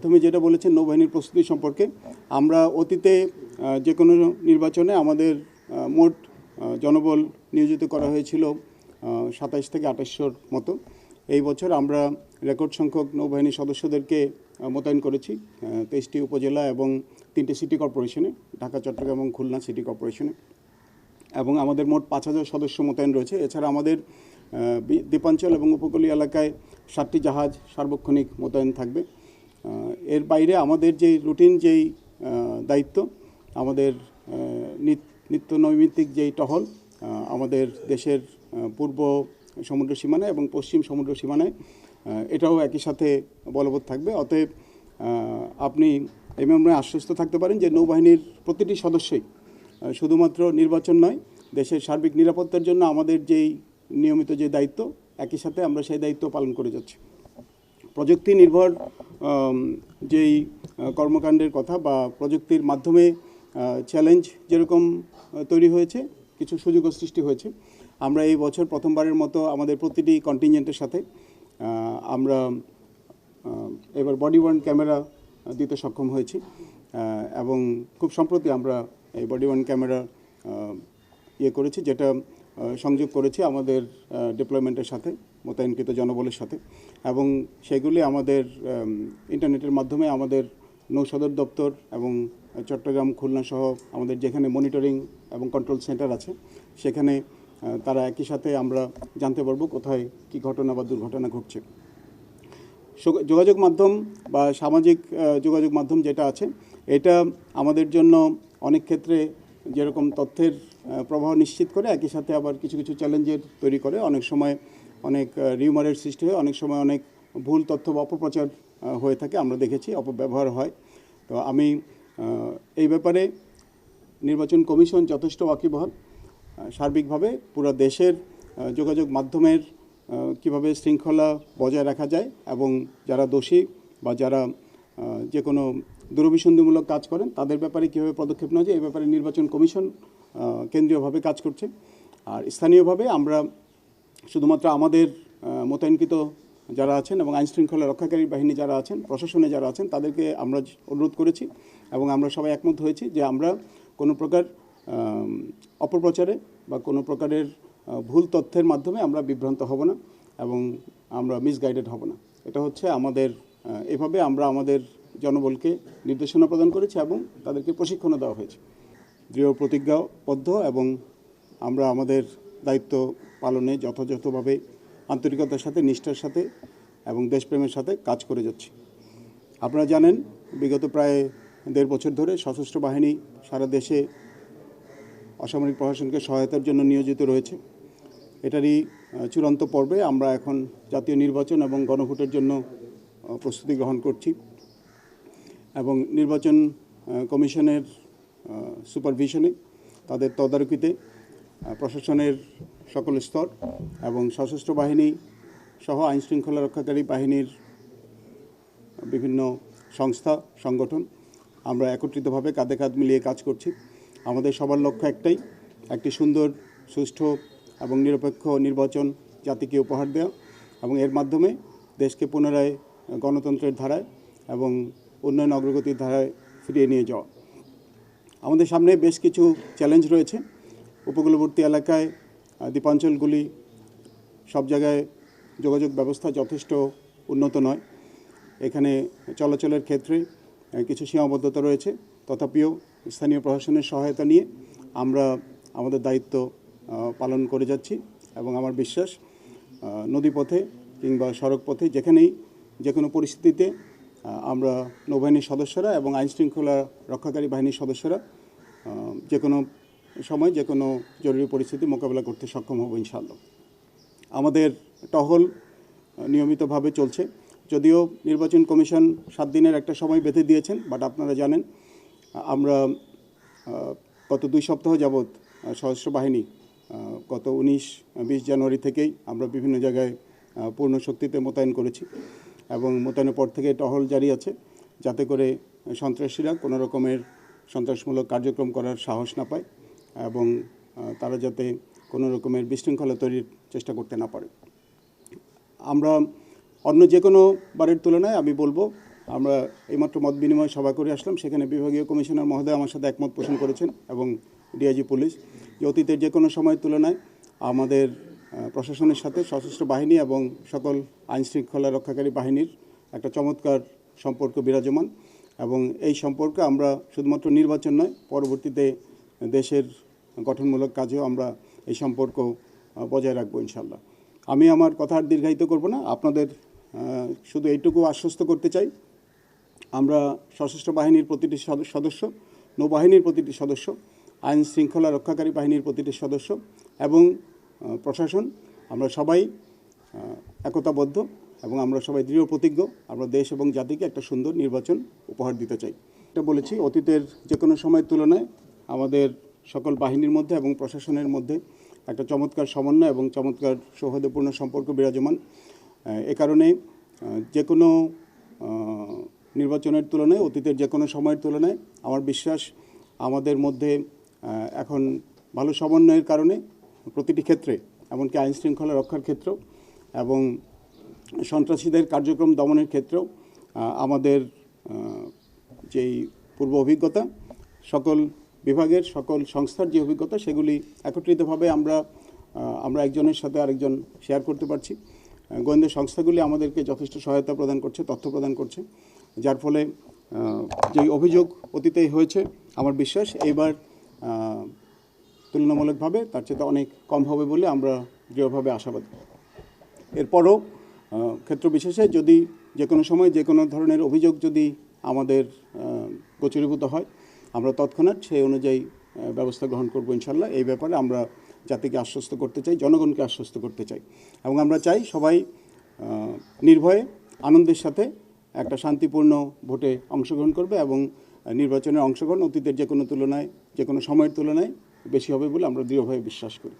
প্রথমে যেটা বলেছেন নৌবাহিনীর প্রস্তুতি সম্পর্কে, আমরা অতীতে যে কোনো নির্বাচনে আমাদের মোট জনবল নিয়োজিত করা হয়েছিল 27 থেকে 2800 মতো। এই বছর আমরা রেকর্ড সংখ্যক নৌবাহিনীর সদস্যদেরকে মোতায়েন করেছি 23টি উপজেলা এবং 3টে সিটি কর্পোরেশনে, ঢাকা, চট্টগ্রাম এবং খুলনা সিটি কর্পোরেশনে, এবং আমাদের মোট 5000 সদস্য মোতায়েন রয়েছে। এছাড়া আমাদের দ্বীপাঞ্চল এবং উপকূলীয় এলাকায় 7টি জাহাজ সার্বক্ষণিক মোতায়েন থাকবে। এর বাইরে আমাদের যেই রুটিন যেই দায়িত্ব, আমাদের নিত্য নৈমিত্তিক যেই টহল আমাদের দেশের পূর্ব সমুদ্র সীমানায় এবং পশ্চিম সমুদ্র সীমানায়, এটাও একই সাথে বলবৎ থাকবে। অতএব আপনি এই মর্মে আশ্বস্ত থাকতে পারেন যে নৌবাহিনীর প্রতিটি সদস্যই শুধুমাত্র নির্বাচন নয়, দেশের সার্বিক নিরাপত্তার জন্য আমাদের যেই নিয়মিত যে দায়িত্ব, একই সাথে আমরা সেই দায়িত্ব পালন করে যাচ্ছি। প্রযুক্তি নির্ভর যেই কর্মকাণ্ডের কথা বা প্রযুক্তির মাধ্যমে চ্যালেঞ্জ যেরকম তৈরি হয়েছে, কিছু সুযোগও সৃষ্টি হয়েছে। আমরা এই বছর প্রথমবারের মতো আমাদের প্রতিটি কন্টিনজেন্টের সাথে আমরা এবার বডি ওয়ার্ন ক্যামেরা দিতে সক্ষম হয়েছি, এবং খুব সম্প্রতি আমরা এই বডি ওয়ার্ন ক্যামেরা করেছি, যেটা সংযোগ করেছি আমাদের ডিপ্লয়মেন্টের সাথে, মোতায়েনকৃত জনবলের সাথে, এবং সেগুলি আমাদের ইন্টারনেটের মাধ্যমে আমাদের নৌসদর দপ্তর এবং চট্টগ্রাম, খুলনা সহ আমাদের যেখানে মনিটরিং এবং কন্ট্রোল সেন্টার আছে, সেখানে তারা একই সাথে আমরা জানতে পারবো কোথায় কী ঘটনা বা দুর্ঘটনা ঘটছে। যোগাযোগ মাধ্যম বা সামাজিক যোগাযোগ মাধ্যম যেটা আছে, এটা আমাদের জন্য অনেক ক্ষেত্রে যেরকম তথ্যের প্রবাহ নিশ্চিত করে, একই সাথে আবার কিছু কিছু চ্যালেঞ্জের তৈরি করে। অনেক সময় অনেক রিউমারের সৃষ্টি হয়, অনেক সময় অনেক ভুল তথ্য বা অপপ্রচার হয়ে থাকে, আমরা দেখেছি, অপব্যবহার হয়। তো আমি এই ব্যাপারে নির্বাচন কমিশন যথেষ্ট ওয়াকিবহাল। সার্বিকভাবে পুরো দেশের যোগাযোগ মাধ্যমের কিভাবে শৃঙ্খলা বজায় রাখা যায় এবং যারা দোষী বা যারা যে কোনো দুরভিসন্ধিমূলক কাজ করেন তাদের ব্যাপারে কীভাবে পদক্ষেপ নেওয়া যায়, এই ব্যাপারে নির্বাচন কমিশন কেন্দ্রীয়ভাবে কাজ করছে। আর স্থানীয়ভাবে আমরা শুধুমাত্র আমাদের মোতায়েনকৃত যারা আছেন এবং আইনশৃঙ্খলা রক্ষাকারী বাহিনী যারা আছেন, প্রশাসনে যারা আছেন, তাদেরকে আমরা অনুরোধ করেছি এবং আমরা সবাই একমত হয়েছি যে আমরা কোনো প্রকার অপপ্রচারে বা কোনো প্রকারের ভুল তথ্যের মাধ্যমে আমরা বিভ্রান্ত হব না এবং আমরা মিসগাইডেড হব না। এটা হচ্ছে আমাদের, এভাবে আমরা আমাদের জনবলকে নির্দেশনা প্রদান করেছি এবং তাদেরকে প্রশিক্ষণও দেওয়া হয়েছে। দৃঢ় প্রতিজ্ঞাবদ্ধ এবং আমরা আমাদের দায়িত্ব পালনে যথাযথভাবে আন্তরিকতার সাথে, নিষ্ঠার সাথে এবং দেশপ্রেমের সাথে কাজ করে যাচ্ছি। আপনারা জানেন, বিগত প্রায় 1.5 বছর ধরে সশস্ত্র বাহিনী সারা দেশে অসামরিক প্রশাসনকে সহায়তার জন্য নিয়োজিত রয়েছে। এটারই চূড়ান্ত পর্বে আমরা এখন জাতীয় নির্বাচন এবং গণভোটের জন্য প্রস্তুতি গ্রহণ করছি এবং নির্বাচন কমিশনের সুপারভিশনে, তাদের তদারকিতে প্রশাসনের সকল স্তর এবং সশস্ত্র বাহিনী সহ আইনশৃঙ্খলা রক্ষাকারী বাহিনীর বিভিন্ন সংস্থা, সংগঠন, আমরা একত্রিতভাবে কাঁধে কাঁধ মিলিয়ে কাজ করছি। আমাদের সবার লক্ষ্য একটাই, একটি সুন্দর, সুষ্ঠু এবং নিরপেক্ষ নির্বাচন জাতিকে উপহার দেওয়া এবং এর মাধ্যমে দেশকে পুনরায় গণতন্ত্রের ধারায় এবং উন্নয়ন অগ্রগতির ধারায় ফিরিয়ে নিয়ে যাওয়া। আমাদের সামনে বেশ কিছু চ্যালেঞ্জ রয়েছে। উপকূলবর্তী এলাকায়, দ্বীপাঞ্চলগুলি, সব জায়গায় যোগাযোগ ব্যবস্থা যথেষ্ট উন্নত নয়। এখানে চলাচলের ক্ষেত্রে কিছু সীমাবদ্ধতা রয়েছে। তথাপিও স্থানীয় প্রশাসনের সহায়তা নিয়ে আমরা আমাদের দায়িত্ব পালন করে যাচ্ছি এবং আমার বিশ্বাস নদীপথে কিংবা সড়ক পথে যেখানেই যে কোনো পরিস্থিতিতে আমরা নৌবাহিনীর সদস্যরা এবং আইনশৃঙ্খলা রক্ষাকারী বাহিনীর সদস্যরা যে কোনো সময় যে কোনো জরুরি পরিস্থিতি মোকাবেলা করতে সক্ষম হব ইনশাআল্লাহ। আমাদের টহল নিয়মিতভাবে চলছে। যদিও নির্বাচন কমিশন 7 দিনের একটা সময় বেঁধে দিয়েছেন, বাট আপনারা জানেন আমরা গত 2 সপ্তাহ যাবৎ সশস্ত্র বাহিনী গত 19-20 জানুয়ারি থেকেই আমরা বিভিন্ন জায়গায় পূর্ণ শক্তিতে মোতায়েন করেছি এবং মোতায়েনের পর থেকে টহল জারি আছে, যাতে করে সন্ত্রাসীরা কোনো রকমের সন্ত্রাসমূলক কার্যক্রম করার সাহস না পায় এবং তারা যাতে কোনো রকমের বিশৃঙ্খলা তৈরির চেষ্টা করতে না পারে। আমরা অন্য যে কোনো বারের তুলনায় আমি বলবো আমরা এইমাত্র মত বিনিময় সভা করে আসলাম, সেখানে বিভাগীয় কমিশনার মহোদয় আমার সাথে একমত পোষণ করেছেন এবং ডিআইজি পুলিশ, যে অতীতের যে কোনো সময়ের তুলনায় আমাদের প্রশাসনের সাথে সশস্ত্র বাহিনী এবং সকল আইনশৃঙ্খলা রক্ষাকারী বাহিনীর একটা চমৎকার সম্পর্ক বিরাজমান, এবং এই সম্পর্কে আমরা শুধুমাত্র নির্বাচন নয়, পরবর্তীতে দেশের গঠনমূলক কাজেও আমরা এই সম্পর্ক বজায় রাখবো ইনশাল্লাহ। আমি আমার কথা আর দীর্ঘায়িত করব না, আপনাদের শুধু এইটুকু আশ্বস্ত করতে চাই, আমরা সশস্ত্র বাহিনীর প্রতিটি সদস্য, নৌবাহিনীর প্রতিটি সদস্য, আইন শৃঙ্খলা রক্ষাকারী বাহিনীর প্রতিটি সদস্য এবং প্রশাসন, আমরা সবাই একতাবদ্ধ এবং আমরা সবাই দৃঢ় প্রতিজ্ঞ আমরা দেশ এবং জাতিকে একটা সুন্দর নির্বাচন উপহার দিতে চাই। এটা বলেছি, অতীতের যে কোনো সময়ের তুলনায় আমাদের সকল বাহিনীর মধ্যে এবং প্রশাসনের মধ্যে একটা চমৎকার সমন্বয় এবং চমৎকার সৌহার্দ্যপূর্ণ সম্পর্ক বিরাজমান। এ কারণে যে কোনো নির্বাচনের তুলনায়, অতীতের যে কোনো সময়ের তুলনায় আমার বিশ্বাস আমাদের মধ্যে এখন ভালো সমন্বয়ের কারণে প্রতিটি ক্ষেত্রে, এমনকি আইন শৃঙ্খলা রক্ষার ক্ষেত্রেও এবং সন্ত্রাসীদের কার্যক্রম দমনের ক্ষেত্রেও আমাদের যেই পূর্ব অভিজ্ঞতা, সকল বিভাগের সকল সংস্থার যে অভিজ্ঞতা, সেগুলি একত্রিতভাবে আমরা একজনের সাথে আরেকজন শেয়ার করতে পারছি। গোয়েন্দা সংস্থাগুলি আমাদেরকে যথেষ্ট সহায়তা প্রদান করছে, তথ্য প্রদান করছে, যার ফলে যে অভিযোগ অতীতেই হয়েছে আমার বিশ্বাস এইবার তুলনামূলকভাবে তার চেয়ে অনেক কম হবে বলে আমরা দৃঢ়ভাবে আশাবাদী। এরপরও ক্ষেত্র বিশেষে যদি যে কোনো সময় যে কোনো ধরনের অভিযোগ যদি আমাদের গোচরীভূত হয়, আমরা তৎক্ষণাৎ সেই অনুযায়ী ব্যবস্থা গ্রহণ করব ইনশাল্লাহ। এই ব্যাপারে আমরা জাতিকে আশ্বস্ত করতে চাই, জনগণকে আশ্বস্ত করতে চাই, এবং আমরা চাই সবাই নির্ভয়ে আনন্দের সাথে একটা শান্তিপূর্ণ ভোটে অংশগ্রহণ করবে এবং নির্বাচনের অংশগ্রহণ অতীতের যে কোনো সময়ের তুলনায় বেশি হবে বলে আমরা দৃঢ়ভাবে বিশ্বাস করি।